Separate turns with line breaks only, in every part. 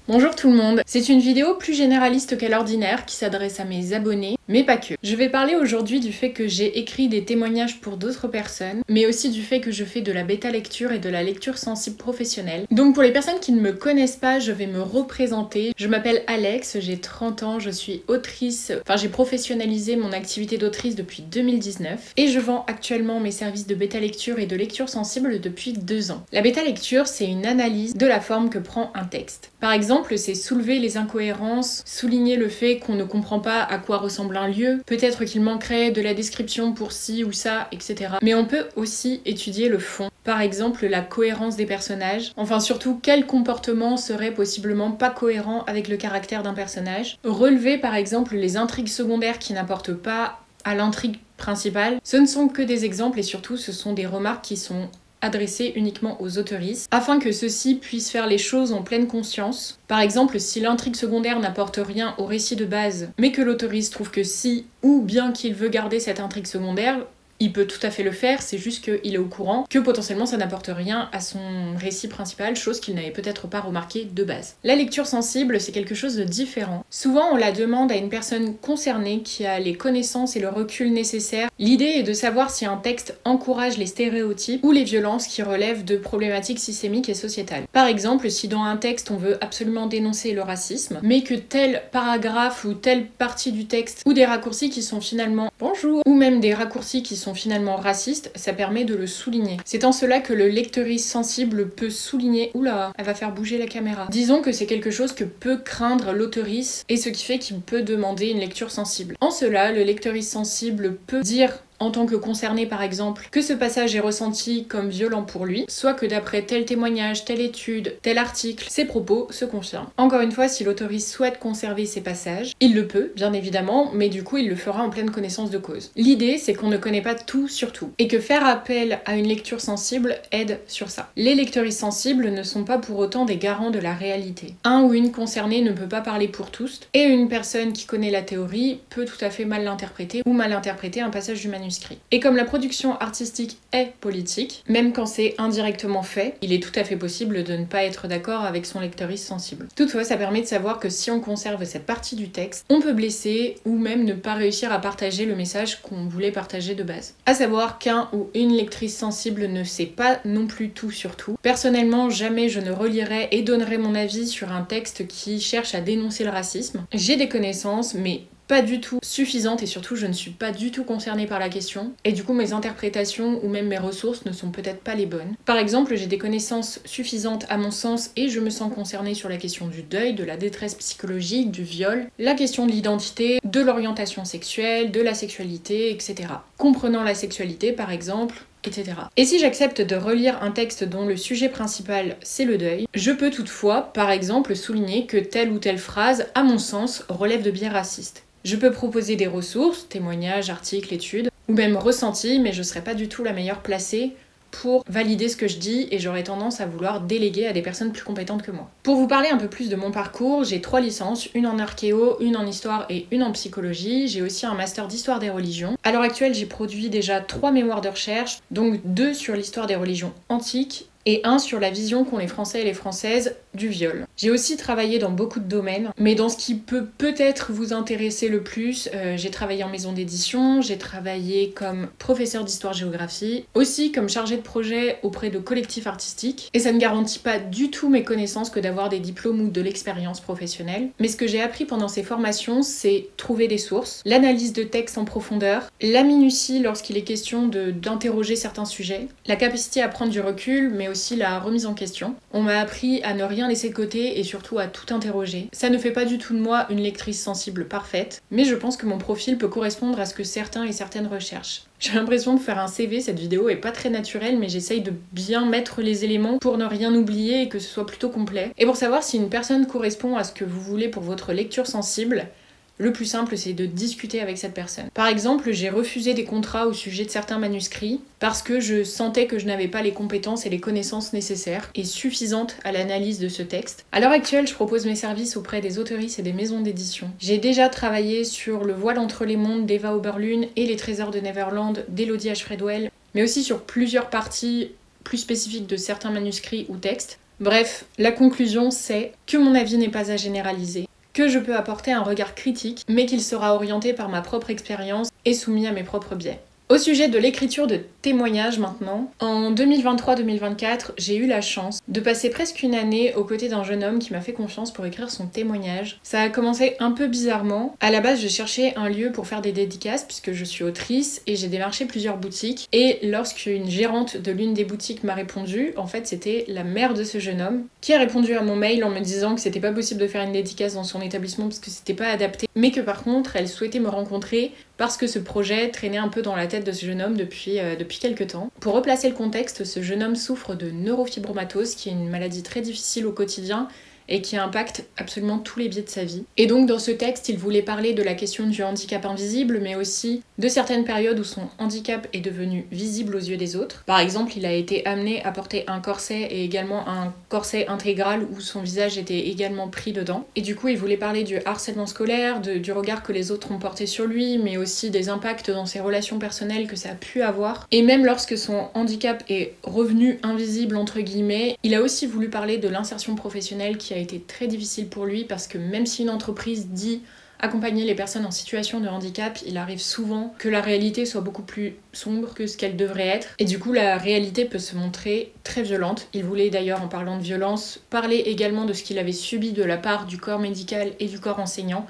Bonjour tout le monde, c'est une vidéo plus généraliste qu'à l'ordinaire qui s'adresse à mes abonnés, mais pas que. Je vais parler aujourd'hui du fait que j'ai écrit des témoignages pour d'autres personnes, mais aussi du fait que je fais de la bêta lecture et de la lecture sensible professionnelle. Donc pour les personnes qui ne me connaissent pas, je vais me représenter. Je m'appelle Alex, j'ai 30 ans, je suis autrice, j'ai professionnalisé mon activité d'autrice depuis 2019 et je vends actuellement mes services de bêta lecture et de lecture sensible depuis 2 ans. La bêta lecture, c'est une analyse de la forme que prend un texte. Par exemple, c'est soulever les incohérences, souligner le fait qu'on ne comprend pas à quoi ressemble un lieu, peut-être qu'il manquerait de la description pour ci ou ça, etc. Mais on peut aussi étudier le fond. Par exemple, la cohérence des personnages, enfin surtout quel comportement serait possiblement pas cohérent avec le caractère d'un personnage. Relever par exemple les intrigues secondaires qui n'apportent pas à l'intrigue principale. Ce ne sont que des exemples et surtout ce sont des remarques qui sont adressées uniquement aux autoristes, afin que ceux-ci puissent faire les choses en pleine conscience. Par exemple, si l'intrigue secondaire n'apporte rien au récit de base, mais que l'autoriste trouve que si, ou bien qu'il veut garder cette intrigue secondaire, il peut tout à fait le faire, c'est juste qu'il est au courant que potentiellement ça n'apporte rien à son récit principal, chose qu'il n'avait peut-être pas remarqué de base. La lecture sensible, c'est quelque chose de différent. Souvent, on la demande à une personne concernée qui a les connaissances et le recul nécessaires. L'idée est de savoir si un texte encourage les stéréotypes ou les violences qui relèvent de problématiques systémiques et sociétales. Par exemple, si dans un texte on veut absolument dénoncer le racisme, mais que tel paragraphe ou telle partie du texte, ou des raccourcis qui sont finalement bonjour, ou même des raccourcis qui sont finalement racistes, ça permet de le souligner. C'est en cela que le lecteuriste sensible peut souligner « Oula, elle va faire bouger la caméra ». Disons que c'est quelque chose que peut craindre l'auteuriste et ce qui fait qu'il peut demander une lecture sensible. En cela, le lecteuriste sensible peut dire en tant que concerné par exemple, que ce passage est ressenti comme violent pour lui, soit que d'après tel témoignage, telle étude, tel article, ses propos se confirment. Encore une fois, si l'autoriste souhaite conserver ces passages, il le peut, bien évidemment, mais du coup il le fera en pleine connaissance de cause. L'idée, c'est qu'on ne connaît pas tout sur tout, et que faire appel à une lecture sensible aide sur ça. Les lecteuristes sensibles ne sont pas pour autant des garants de la réalité. Un ou une concernée ne peut pas parler pour tous, et une personne qui connaît la théorie peut tout à fait mal l'interpréter, ou mal interpréter un passage du manuscrit. Et comme la production artistique est politique, même quand c'est indirectement fait, il est tout à fait possible de ne pas être d'accord avec son lecteuriste sensible. Toutefois, ça permet de savoir que si on conserve cette partie du texte, on peut blesser ou même ne pas réussir à partager le message qu'on voulait partager de base. À savoir qu'un ou une lectrice sensible ne sait pas non plus tout sur tout. Personnellement, jamais je ne relirai et donnerai mon avis sur un texte qui cherche à dénoncer le racisme. J'ai des connaissances, mais pas du tout suffisante et surtout je ne suis pas du tout concernée par la question et du coup mes interprétations ou même mes ressources ne sont peut-être pas les bonnes. Par exemple, j'ai des connaissances suffisantes à mon sens et je me sens concernée sur la question du deuil, de la détresse psychologique, du viol, la question de l'identité, de l'orientation sexuelle, de la sexualité, etc. Comprenant la sexualité par exemple, etc. Et si j'accepte de relire un texte dont le sujet principal c'est le deuil, je peux toutefois, par exemple, souligner que telle ou telle phrase, à mon sens, relève de biais racistes. Je peux proposer des ressources, témoignages, articles, études, ou même ressentis, mais je serai pas du tout la meilleure placée pour valider ce que je dis et j'aurais tendance à vouloir déléguer à des personnes plus compétentes que moi. Pour vous parler un peu plus de mon parcours, j'ai 3 licences, une en archéo, une en histoire et une en psychologie. J'ai aussi un master d'histoire des religions. À l'heure actuelle, j'ai produit déjà 3 mémoires de recherche, donc 2 sur l'histoire des religions antiques et 1 sur la vision qu'ont les Français et les Françaises du viol. J'ai aussi travaillé dans beaucoup de domaines, mais dans ce qui peut peut-être vous intéresser le plus, j'ai travaillé en maison d'édition, j'ai travaillé comme professeur d'histoire-géographie, aussi comme chargée de projet auprès de collectifs artistiques, et ça ne garantit pas du tout mes connaissances que d'avoir des diplômes ou de l'expérience professionnelle, mais ce que j'ai appris pendant ces formations, c'est trouver des sources, l'analyse de textes en profondeur, la minutie lorsqu'il est question d'interroger certains sujets, la capacité à prendre du recul, mais aussi la remise en question. On m'a appris à ne rien laisser de côté et surtout à tout interroger. Ça ne fait pas du tout de moi une lectrice sensible parfaite, mais je pense que mon profil peut correspondre à ce que certains et certaines recherchent. J'ai l'impression de faire un CV, cette vidéo est pas très naturelle, mais j'essaye de bien mettre les éléments pour ne rien oublier et que ce soit plutôt complet. Et pour savoir si une personne correspond à ce que vous voulez pour votre lecture sensible, le plus simple, c'est de discuter avec cette personne. Par exemple, j'ai refusé des contrats au sujet de certains manuscrits parce que je sentais que je n'avais pas les compétences et les connaissances nécessaires et suffisantes à l'analyse de ce texte. À l'heure actuelle, je propose mes services auprès des autoristes et des maisons d'édition. J'ai déjà travaillé sur Le voile entre les mondes d'Eva Oberlün et Les trésors de Neverland d'Elodie H. Fredwell, mais aussi sur plusieurs parties plus spécifiques de certains manuscrits ou textes. Bref, la conclusion c'est que mon avis n'est pas à généraliser, que je peux apporter un regard critique, mais qu'il sera orienté par ma propre expérience et soumis à mes propres biais. Au sujet de l'écriture de témoignages maintenant, en 2023-2024, j'ai eu la chance de passer presque une année aux côtés d'un jeune homme qui m'a fait confiance pour écrire son témoignage. Ça a commencé un peu bizarrement. À la base, je cherchais un lieu pour faire des dédicaces puisque je suis autrice et j'ai démarché plusieurs boutiques. Et lorsqu'une gérante de l'une des boutiques m'a répondu, en fait c'était la mère de ce jeune homme qui a répondu à mon mail en me disant que c'était pas possible de faire une dédicace dans son établissement parce que c'était pas adapté, mais que par contre elle souhaitait me rencontrer parce que ce projet traînait un peu dans la tête de ce jeune homme depuis quelques temps. Pour replacer le contexte, ce jeune homme souffre de neurofibromatose, qui est une maladie très difficile au quotidien et qui impacte absolument tous les biais de sa vie. Et donc dans ce texte, il voulait parler de la question du handicap invisible, mais aussi de certaines périodes où son handicap est devenu visible aux yeux des autres. Par exemple, il a été amené à porter un corset et également un corset intégral où son visage était également pris dedans. Et du coup, il voulait parler du harcèlement scolaire, du regard que les autres ont porté sur lui, mais aussi des impacts dans ses relations personnelles que ça a pu avoir. Et même lorsque son handicap est revenu invisible entre guillemets, il a aussi voulu parler de l'insertion professionnelle qui a été très difficile pour lui parce que même si une entreprise dit accompagner les personnes en situation de handicap, il arrive souvent que la réalité soit beaucoup plus sombre que ce qu'elle devrait être. Et du coup, la réalité peut se montrer très violente. Il voulait d'ailleurs, en parlant de violence, parler également de ce qu'il avait subi de la part du corps médical et du corps enseignant,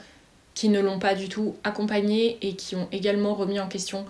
qui ne l'ont pas du tout accompagné et qui ont également remis en question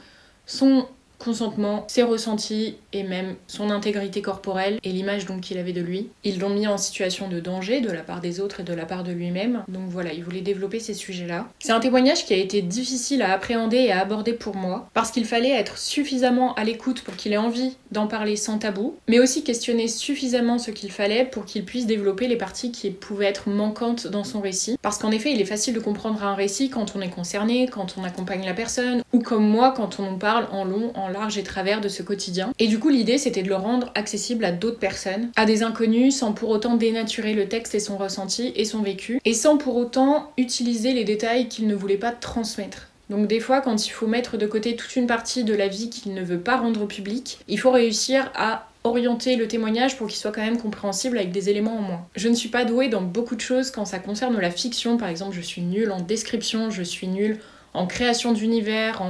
son consentement, ses ressentis et même son intégrité corporelle et l'image donc qu'il avait de lui. Ils l'ont mis en situation de danger de la part des autres et de la part de lui-même. Donc voilà, il voulait développer ces sujets-là. C'est un témoignage qui a été difficile à appréhender et à aborder pour moi parce qu'il fallait être suffisamment à l'écoute pour qu'il ait envie d'en parler sans tabou, mais aussi questionner suffisamment ce qu'il fallait pour qu'il puisse développer les parties qui pouvaient être manquantes dans son récit. Parce qu'en effet, il est facile de comprendre un récit quand on est concerné, quand on accompagne la personne, ou comme moi quand on en parle en long, en large et travers de ce quotidien. Et du coup, l'idée, c'était de le rendre accessible à d'autres personnes, à des inconnus, sans pour autant dénaturer le texte et son ressenti et son vécu, et sans pour autant utiliser les détails qu'il ne voulait pas transmettre. Donc des fois, quand il faut mettre de côté toute une partie de la vie qu'il ne veut pas rendre publique, il faut réussir à orienter le témoignage pour qu'il soit quand même compréhensible avec des éléments en moins. Je ne suis pas douée dans beaucoup de choses quand ça concerne la fiction, par exemple, je suis nulle en description, je suis nulle en création d'univers,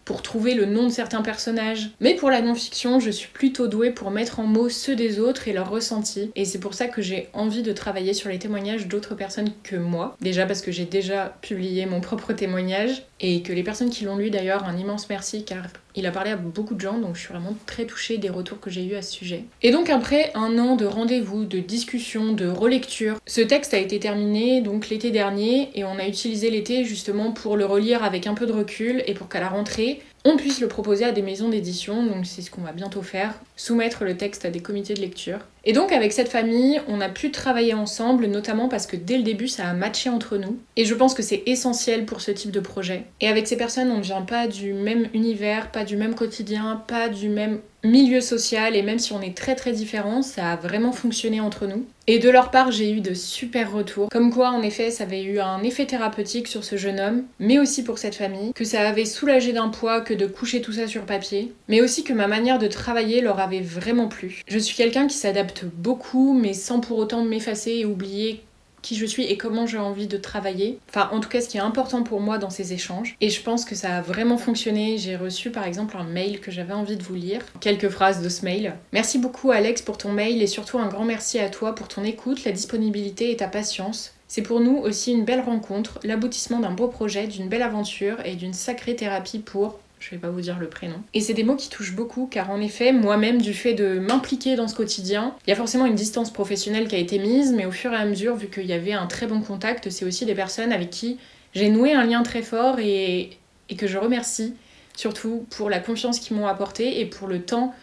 pour trouver le nom de certains personnages. Mais pour la non-fiction, je suis plutôt douée pour mettre en mots ceux des autres et leurs ressentis. Et c'est pour ça que j'ai envie de travailler sur les témoignages d'autres personnes que moi. Déjà parce que j'ai déjà publié mon propre témoignage et que les personnes qui l'ont lu d'ailleurs, un immense merci car il a parlé à beaucoup de gens, donc je suis vraiment très touchée des retours que j'ai eus à ce sujet. Et donc après un an de rendez-vous, de discussions, de relecture, ce texte a été terminé donc l'été dernier et on a utilisé l'été justement pour le relire avec un peu de recul et pour qu'à la rentrée, on puisse le proposer à des maisons d'édition, donc c'est ce qu'on va bientôt faire, soumettre le texte à des comités de lecture. Et donc avec cette famille, on a pu travailler ensemble, notamment parce que dès le début ça a matché entre nous, et je pense que c'est essentiel pour ce type de projet. Et avec ces personnes, on ne vient pas du même univers, pas du même quotidien, pas du même milieu social, et même si on est très très différents, ça a vraiment fonctionné entre nous. Et de leur part, j'ai eu de super retours, comme quoi en effet ça avait eu un effet thérapeutique sur ce jeune homme, mais aussi pour cette famille, que ça avait soulagé d'un poids que de coucher tout ça sur papier, mais aussi que ma manière de travailler leur avait vraiment plu. Je suis quelqu'un qui s'adapte beaucoup, mais sans pour autant m'effacer et oublier qui je suis et comment j'ai envie de travailler. Enfin, en tout cas, ce qui est important pour moi dans ces échanges. Et je pense que ça a vraiment fonctionné. J'ai reçu par exemple un mail que j'avais envie de vous lire. Quelques phrases de ce mail. Merci beaucoup Alex pour ton mail et surtout un grand merci à toi pour ton écoute, la disponibilité et ta patience. C'est pour nous aussi une belle rencontre, l'aboutissement d'un beau projet, d'une belle aventure et d'une sacrée thérapie pour... Je vais pas vous dire le prénom. Et c'est des mots qui touchent beaucoup car en effet, moi-même, du fait de m'impliquer dans ce quotidien, il y a forcément une distance professionnelle qui a été mise, mais au fur et à mesure, vu qu'il y avait un très bon contact, c'est aussi des personnes avec qui j'ai noué un lien très fort et que je remercie, surtout pour la confiance qu'ils m'ont apporté et pour le temps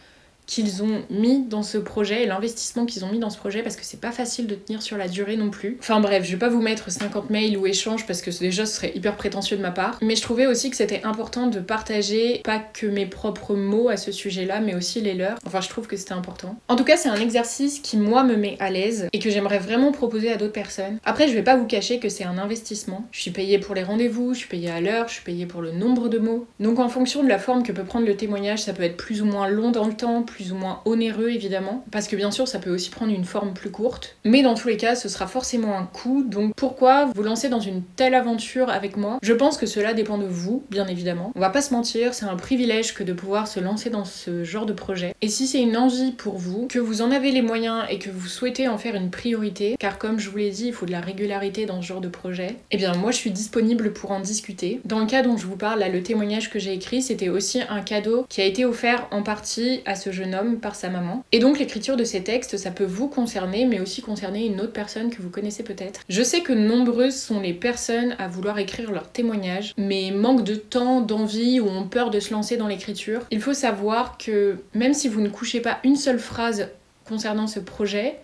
qu'ils ont mis dans ce projet et l'investissement qu'ils ont mis dans ce projet parce que c'est pas facile de tenir sur la durée non plus. Enfin bref, je vais pas vous mettre 50 mails ou échanges parce que déjà ce serait hyper prétentieux de ma part, mais je trouvais aussi que c'était important de partager pas que mes propres mots à ce sujet-là, mais aussi les leurs. Enfin, je trouve que c'était important. En tout cas, c'est un exercice qui moi me met à l'aise et que j'aimerais vraiment proposer à d'autres personnes. Après, je vais pas vous cacher que c'est un investissement. Je suis payée pour les rendez-vous, je suis payée à l'heure, je suis payée pour le nombre de mots. Donc en fonction de la forme que peut prendre le témoignage, ça peut être plus ou moins long dans le temps, plus ou moins onéreux évidemment, parce que bien sûr ça peut aussi prendre une forme plus courte, mais dans tous les cas ce sera forcément un coût, donc pourquoi vous lancer dans une telle aventure avec moi? Je pense que cela dépend de vous, bien évidemment. On va pas se mentir, c'est un privilège que de pouvoir se lancer dans ce genre de projet. Et si c'est une envie pour vous, que vous en avez les moyens et que vous souhaitez en faire une priorité, car comme je vous l'ai dit, il faut de la régularité dans ce genre de projet, eh bien moi je suis disponible pour en discuter. Dans le cas dont je vous parle, là, le témoignage que j'ai écrit, c'était aussi un cadeau qui a été offert en partie à ce jeune homme par sa maman. Et donc l'écriture de ces textes, ça peut vous concerner, mais aussi concerner une autre personne que vous connaissez peut-être. Je sais que nombreuses sont les personnes à vouloir écrire leur témoignage, mais manque de temps, d'envie ou ont peur de se lancer dans l'écriture. Il faut savoir que même si vous ne couchez pas une seule phrase concernant ce projet,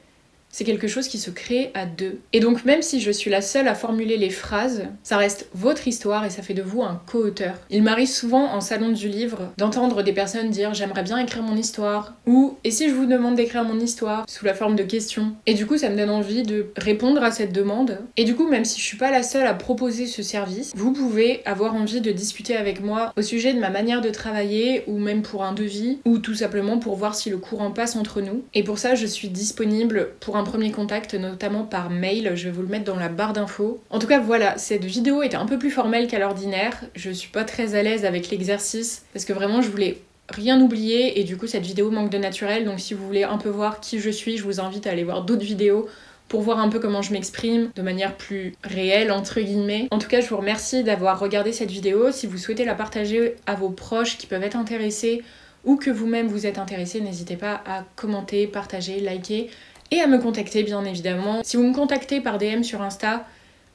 c'est quelque chose qui se crée à deux. Et donc même si je suis la seule à formuler les phrases, ça reste votre histoire et ça fait de vous un co-auteur. Il m'arrive souvent en salon du livre d'entendre des personnes dire « j'aimerais bien écrire mon histoire » ou « et si je vous demande d'écrire mon histoire ?» sous la forme de questions. Et du coup ça me donne envie de répondre à cette demande. Et du coup même si je suis pas la seule à proposer ce service, vous pouvez avoir envie de discuter avec moi au sujet de ma manière de travailler ou même pour un devis ou tout simplement pour voir si le courant passe entre nous. Et pour ça je suis disponible pour un premier contact, notamment par mail, je vais vous le mettre dans la barre d'infos. En tout cas voilà, cette vidéo était un peu plus formelle qu'à l'ordinaire, je suis pas très à l'aise avec l'exercice parce que vraiment je voulais rien oublier et du coup cette vidéo manque de naturel, donc si vous voulez un peu voir qui je suis, je vous invite à aller voir d'autres vidéos pour voir un peu comment je m'exprime de manière plus réelle entre guillemets. En tout cas je vous remercie d'avoir regardé cette vidéo, si vous souhaitez la partager à vos proches qui peuvent être intéressés ou que vous-même vous êtes intéressé, n'hésitez pas à commenter, partager, liker et à me contacter bien évidemment. Si vous me contactez par DM sur Insta,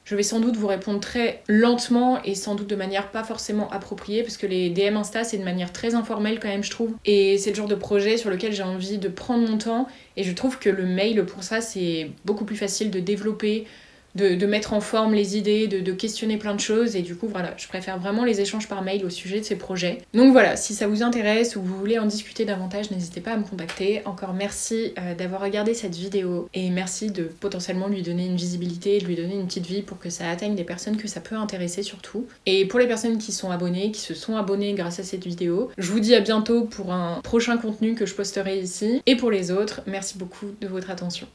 je vais sans doute vous répondre très lentement et sans doute de manière pas forcément appropriée parce que les DM Insta c'est de manière très informelle quand même je trouve et c'est le genre de projet sur lequel j'ai envie de prendre mon temps et je trouve que le mail pour ça c'est beaucoup plus facile de développer, de mettre en forme les idées, de questionner plein de choses et du coup voilà, je préfère vraiment les échanges par mail au sujet de ces projets. Donc voilà, si ça vous intéresse ou vous voulez en discuter davantage, n'hésitez pas à me contacter. Encore merci d'avoir regardé cette vidéo et merci de potentiellement lui donner une visibilité, de lui donner une petite vie pour que ça atteigne des personnes que ça peut intéresser surtout. Et pour les personnes qui sont abonnées, qui se sont abonnées grâce à cette vidéo, je vous dis à bientôt pour un prochain contenu que je posterai ici. Et pour les autres, merci beaucoup de votre attention.